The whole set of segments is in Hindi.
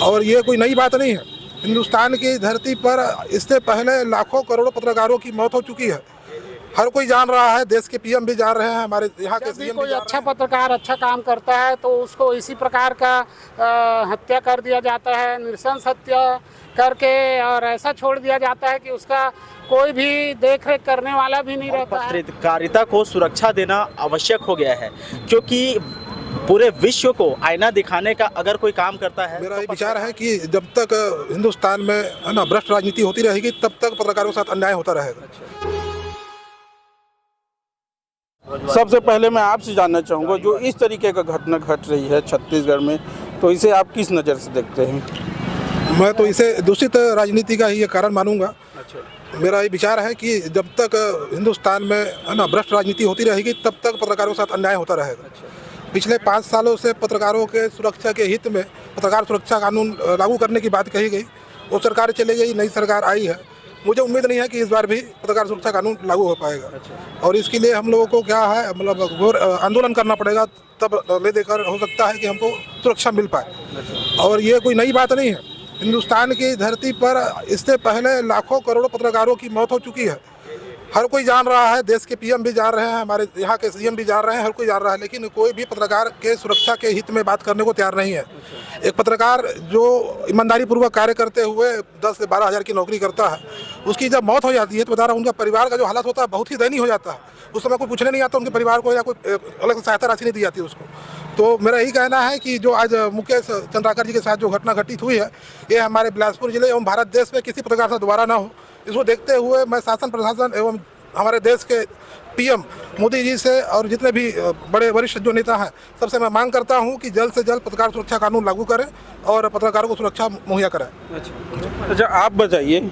और ये कोई नई बात नहीं है। हिंदुस्तान की धरती पर इससे पहले लाखों करोड़ों पत्रकारों की मौत हो चुकी है। हर कोई जान रहा है, देश के पीएम भी जान रहे हैं, हमारे यहाँ के सीएम भी कोई अच्छा पत्रकार अच्छा काम करता है तो उसको इसी प्रकार का हत्या कर दिया जाता है, नृशंस हत्या करके, और ऐसा छोड़ दिया जाता है कि उसका कोई भी देख रेख करने वाला भी नहीं रहता है। पत्रकारिता को सुरक्षा देना आवश्यक हो गया है, क्योंकि पूरे विश्व को आईना दिखाने का अगर कोई काम करता है। मेरा ये विचार है कि जब तक हिंदुस्तान में है ना भ्रष्ट राजनीति होती रहेगी, तब तक पत्रकारों के साथ अन्याय होता रहेगा। सबसे पहले मैं आपसे जानना चाहूँगा, जो इस तरीके का घटना घट रही है छत्तीसगढ़ में, तो इसे आप किस नज़र से देखते हैं? मैं तो इसे दूषित राजनीति का ही ये कारण मानूंगा। मेरा ये विचार है कि जब तक हिंदुस्तान में है ना भ्रष्ट राजनीति होती रहेगी, तब तक पत्रकारों के साथ अन्याय होता रहेगा। पिछले 5 सालों से पत्रकारों के सुरक्षा के हित में पत्रकार सुरक्षा कानून लागू करने की बात कही गई, वो सरकार चली गई, नई सरकार आई है। मुझे उम्मीद नहीं है कि इस बार भी पत्रकार सुरक्षा कानून लागू हो पाएगा। और इसके लिए हम लोगों को क्या है, मतलब घोर आंदोलन करना पड़ेगा, तब ले देकर हो सकता है कि हमको सुरक्षा मिल पाए। और ये कोई नई बात नहीं है। हिंदुस्तान की धरती पर इससे पहले लाखों करोड़ों पत्रकारों की मौत हो चुकी है। हर कोई जान रहा है, देश के पीएम भी जान रहे हैं, हमारे यहाँ के सीएम भी जान रहे हैं, हर कोई जान रहा है, लेकिन कोई भी पत्रकार के सुरक्षा के हित में बात करने को तैयार नहीं है। एक पत्रकार जो ईमानदारी पूर्वक कार्य करते हुए 10 से 12 हज़ार की नौकरी करता है, उसकी जब मौत हो जाती है तो बता रहा हूँ, उनका परिवार का जो हालत होता है बहुत ही दयनीय हो जाता है। उस समय कोई पूछने नहीं आता उनके परिवार को, या कोई अलग से सहायता राशि नहीं दी जाती उसको। तो मेरा यही कहना है कि जो आज मुकेश चंद्राकर जी के साथ जो घटना घटित हुई है, ये हमारे बिलासपुर जिले एवं भारत देश में किसी प्रकार से दोबारा ना हो, इसको देखते हुए मैं शासन प्रशासन एवं हमारे देश के पीएम मोदी जी से और जितने भी बड़े वरिष्ठ जो नेता हैं, सबसे मैं मांग करता हूं कि जल्द से जल्द पत्रकार सुरक्षा कानून लागू करें और पत्रकारों को सुरक्षा मुहैया कराएं। अच्छा, आप बताइए,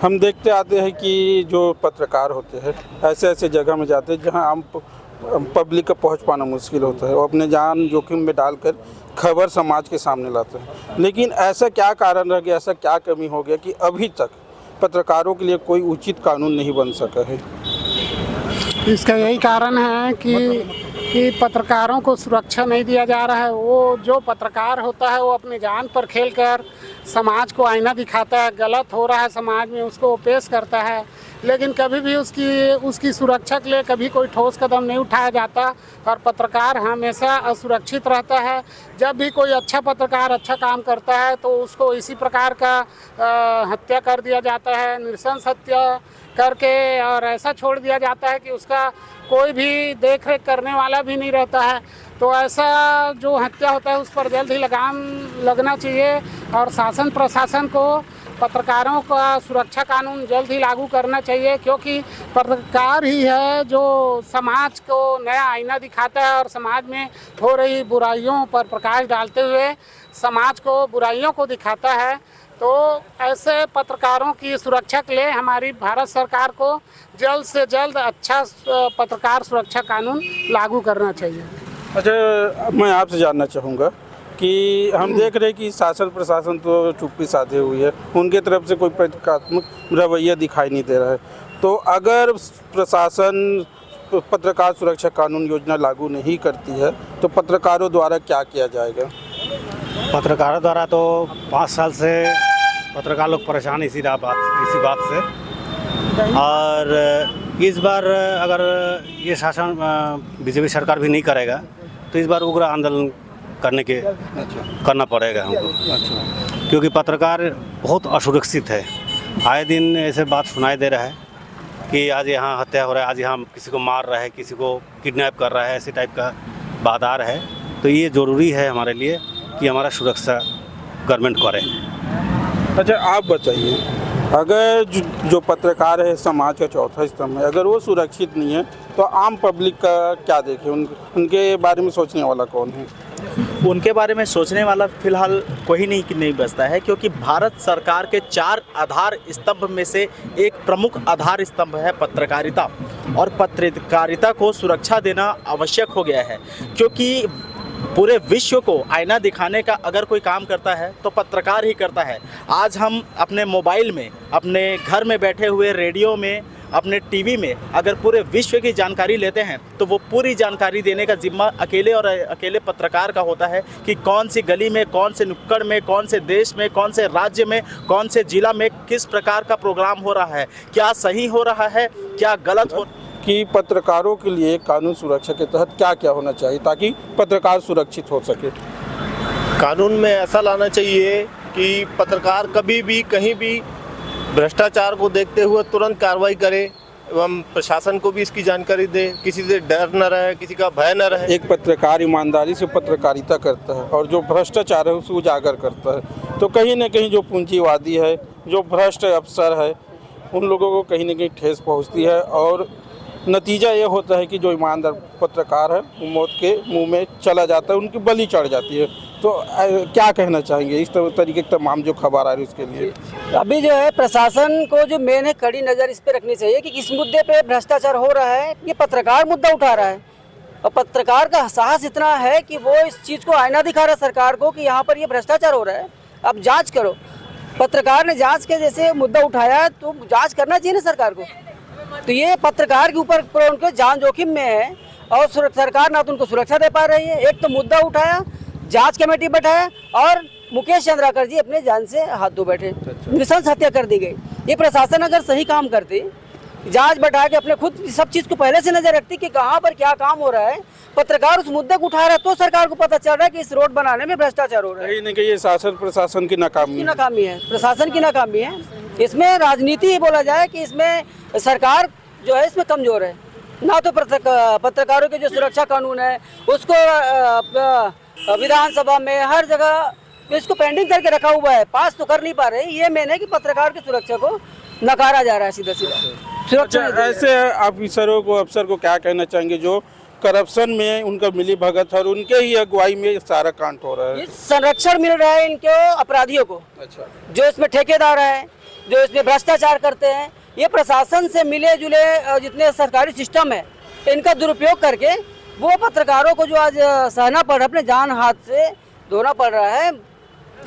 हम देखते आते हैं कि जो पत्रकार होते हैं ऐसे ऐसे जगह में जाते हैं जहां आम पब्लिक का पहुंच पाना मुश्किल होता है, वो अपने जान जोखिम में डालकर खबर समाज के सामने लाते हैं। लेकिन ऐसा क्या कारण रह गया, ऐसा क्या कमी हो गया कि अभी तक पत्रकारों के लिए कोई उचित कानून नहीं बन सका है? इसका यही कारण है कि पत्रकारों को सुरक्षा नहीं दिया जा रहा है। वो जो पत्रकार होता है वो अपनी जान पर खेलकर समाज को आईना दिखाता है, गलत हो रहा है समाज में उसको पेश करता है, लेकिन कभी भी उसकी सुरक्षा के लिए कभी कोई ठोस कदम नहीं उठाया जाता और पत्रकार हमेशा असुरक्षित रहता है। जब भी कोई अच्छा पत्रकार अच्छा काम करता है तो उसको इसी प्रकार का हत्या कर दिया जाता है, नृशंस हत्या करके, और ऐसा छोड़ दिया जाता है कि उसका कोई भी देख रेख करने वाला भी नहीं रहता है। तो ऐसा जो हत्या होता है उस पर जल्द ही लगाम लगना चाहिए और शासन प्रशासन को पत्रकारों का सुरक्षा कानून जल्द ही लागू करना चाहिए, क्योंकि पत्रकार ही है जो समाज को नया आईना दिखाता है और समाज में हो रही बुराइयों पर प्रकाश डालते हुए समाज को बुराइयों को दिखाता है। तो ऐसे पत्रकारों की सुरक्षा के लिए हमारी भारत सरकार को जल्द से जल्द अच्छा पत्रकार सुरक्षा कानून लागू करना चाहिए। अच्छा, मैं आपसे जानना चाहूँगा कि हम देख रहे हैं कि शासन प्रशासन तो चुप्पी साधे हुई है, उनके तरफ से कोई प्रतिकात्मक रवैया दिखाई नहीं दे रहा है। तो अगर प्रशासन पत्रकार सुरक्षा कानून योजना लागू नहीं करती है तो पत्रकारों द्वारा क्या किया जाएगा? पत्रकारों द्वारा तो 5 साल से पत्रकार लोग परेशान इसी बात से, और इस बार अगर ये शासन बीजेपी सरकार भी नहीं करेगा तो इस बार उग्र आंदोलन करना पड़ेगा हमको, क्योंकि पत्रकार बहुत असुरक्षित है। आए दिन ऐसे बात सुनाई दे रहा है कि आज यहाँ हत्या हो रहा है, आज यहाँ किसी को मार रहा है, किसी को किडनैप कर रहा है, ऐसे टाइप का बात आ रहा है। तो ये ज़रूरी है हमारे लिए कि हमारा सुरक्षा गवर्नमेंट करे। अच्छा, आप बताइए, अगर जो पत्रकार है समाज का चौथा स्तंभ है, अगर वो सुरक्षित नहीं है तो आम पब्लिक का क्या देखे? उनके बारे में सोचने वाला कौन है? उनके बारे में सोचने वाला फिलहाल कोई नहीं बचता है, क्योंकि भारत सरकार के 4 आधार स्तंभ में से एक प्रमुख आधार स्तंभ है पत्रकारिता, और पत्रकारिता को सुरक्षा देना आवश्यक हो गया है, क्योंकि पूरे विश्व को आईना दिखाने का अगर कोई काम करता है तो पत्रकार ही करता है। आज हम अपने मोबाइल में, अपने घर में बैठे हुए रेडियो में अपने टीवी में अगर पूरे विश्व की जानकारी लेते हैं तो वो पूरी जानकारी देने का जिम्मा अकेले और अकेले पत्रकार का होता है कि कौन सी गली में, कौन से नुक्कड़ में, कौन से देश में, कौन से राज्य में, कौन से जिला में किस प्रकार का प्रोग्राम हो रहा है, क्या सही हो रहा है, क्या गलत हो। कि पत्रकारों के लिए कानून सुरक्षा के तहत क्या क्या होना चाहिए ताकि पत्रकार सुरक्षित हो सके। कानून में ऐसा लाना चाहिए कि पत्रकार कभी भी कहीं भी भ्रष्टाचार को देखते हुए तुरंत कार्रवाई करे एवं प्रशासन को भी इसकी जानकारी दे, किसी से डर न रहे, किसी का भय न रहे। एक पत्रकार ईमानदारी से पत्रकारिता करता है और जो भ्रष्टाचार है उसे उजागर करता है, तो कहीं न कहीं जो पूंजीवादी है, जो भ्रष्ट अफसर है, उन लोगों को कहीं न कहीं ठेस पहुंचती है और नतीजा ये होता है कि जो ईमानदार पत्रकार है वो मौत के मुंह में चला जाता है, उनकी बलि चढ़ जाती है। तो क्या कहना चाहेंगे इस तरीके की तमाम जो खबर आ रही है उसके लिए? अभी जो है प्रशासन को जो मेन है कड़ी नज़र इस पे रखनी चाहिए कि किस मुद्दे पे भ्रष्टाचार हो रहा है। ये पत्रकार मुद्दा उठा रहा है और पत्रकार का साहस इतना है कि वो इस चीज़ को आईना दिखा रहा है सरकार को कि यहाँ पर ये भ्रष्टाचार हो रहा है, अब जाँच करो। पत्रकार ने जाँच के जैसे मुद्दा उठाया तो जाँच करना चाहिए ना सरकार को। तो ये पत्रकार के ऊपर उनके जान जोखिम में है और सरकार ना तो उनको सुरक्षा दे पा रही है। एक तो मुद्दा उठाया, जांच कमेटी बैठाया और मुकेश चंद्राकर जी अपने जान से हाथ धो बैठे, नृशंस हत्या कर दी गई। ये प्रशासन अगर सही काम करती, जांच बैठा के अपने खुद सब चीज़ को पहले से नजर रखती कि कहाँ पर क्या काम हो रहा है, पत्रकार उस मुद्दे को उठा रहा है तो सरकार को पता चल रहा है कि इस रोड बनाने में भ्रष्टाचार हो रहा है। कहीं न कहीं ये शासन प्रशासन की नाकामी है, प्रशासन की नाकामी है। इसमें राजनीति बोला जाए कि इसमें सरकार जो है इसमें कमजोर है। ना तो पत्रकारों के जो सुरक्षा कानून है उसको विधानसभा में हर जगह इसको पेंडिंग करके रखा हुआ है, पास तो कर नहीं पा रहे। ये मेन है कि पत्रकार की सुरक्षा को नकारा जा रहा है सीधा सीधा। सुरक्षा ऐसे ऑफिसरों को, अफसर को क्या कहना चाहेंगे जो करप्शन में उनका मिली भगत है और उनके ही अगुवाई में सारा कांड हो रहा है? संरक्षण मिल रहा है इनके अपराधियों को। अच्छा। जो इसमें ठेकेदार है, जो इसमें भ्रष्टाचार करते हैं, ये प्रशासन से मिले जुले जितने सरकारी सिस्टम है इनका दुरुपयोग करके वो पत्रकारों को जो आज सहना पड़ रहा है, अपने जान हाथ से धोना पड़ रहा है,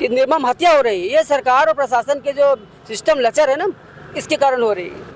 निर्मम हत्या हो रही है। ये सरकार और प्रशासन के जो सिस्टम लचर है ना, इसके कारण हो रही है।